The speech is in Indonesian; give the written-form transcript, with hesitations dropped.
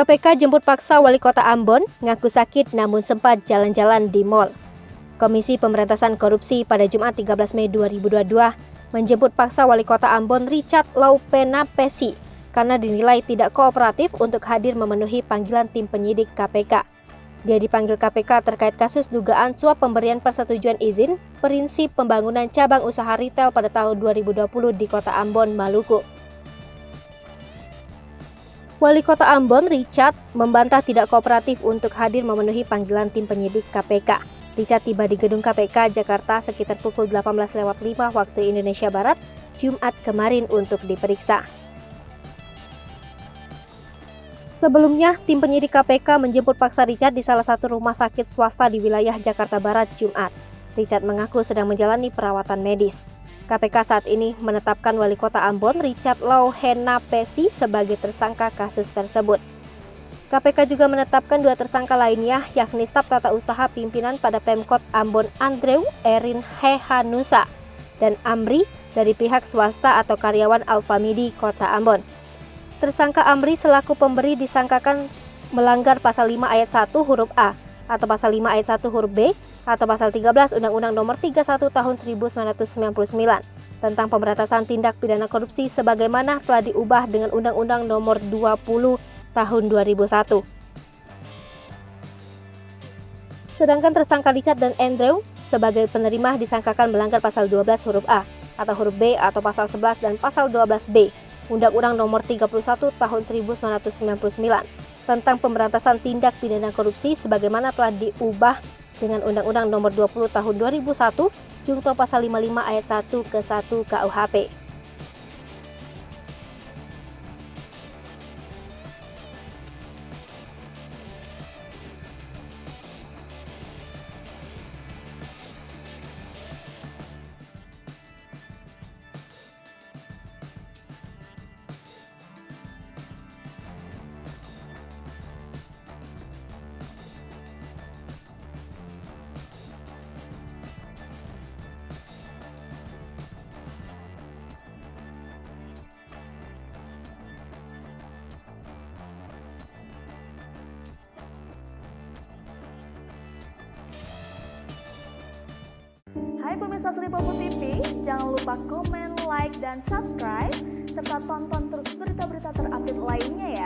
KPK jemput paksa Wali Kota Ambon, ngaku sakit namun sempat jalan-jalan di mal. Komisi Pemberantasan Korupsi pada Jumat 13 Mei 2022 menjemput paksa Wali Kota Ambon Richard Laupenapesi karena dinilai tidak kooperatif untuk hadir memenuhi panggilan tim penyidik KPK. Dia dipanggil KPK terkait kasus dugaan suap pemberian persetujuan izin prinsip pembangunan cabang usaha retail pada tahun 2020 di Kota Ambon, Maluku. Wali Kota Ambon, Richard, membantah tidak kooperatif untuk hadir memenuhi panggilan tim penyidik KPK. Richard tiba di gedung KPK Jakarta sekitar pukul 18.05 waktu Indonesia Barat, Jumat kemarin untuk diperiksa. Sebelumnya, tim penyidik KPK menjemput paksa Richard di salah satu rumah sakit swasta di wilayah Jakarta Barat, Jumat. Richard mengaku sedang menjalani perawatan medis. KPK saat ini menetapkan Wali Kota Ambon Richard Laupenapesi sebagai tersangka kasus tersebut. KPK juga menetapkan dua tersangka lainnya, yakni staf tata usaha pimpinan pada Pemkot Ambon Andrew Erin Hehanusa dan Amri dari pihak swasta atau karyawan Alfamidi Kota Ambon. Tersangka Amri selaku pemberi disangkakan melanggar pasal 5 ayat 1 huruf A atau pasal 5 ayat 1 huruf B atau pasal 13 Undang-Undang Nomor 31 Tahun 1999 tentang pemberantasan tindak pidana korupsi sebagaimana telah diubah dengan Undang-Undang Nomor 20 Tahun 2001. Sedangkan tersangka Richard dan Andrew sebagai penerima disangkakan melanggar pasal 12 huruf A atau huruf B atau pasal 11 dan pasal 12B Undang-Undang Nomor 31 Tahun 1999 tentang pemberantasan tindak pidana korupsi sebagaimana telah diubah dengan Undang-Undang Nomor 20 Tahun 2001 Junto Pasal 55 Ayat 1 ke 1 KUHP. Hai pemirsa Sri Popo TV, jangan lupa komen, like, dan subscribe, serta tonton terus berita-berita terupdate lainnya ya.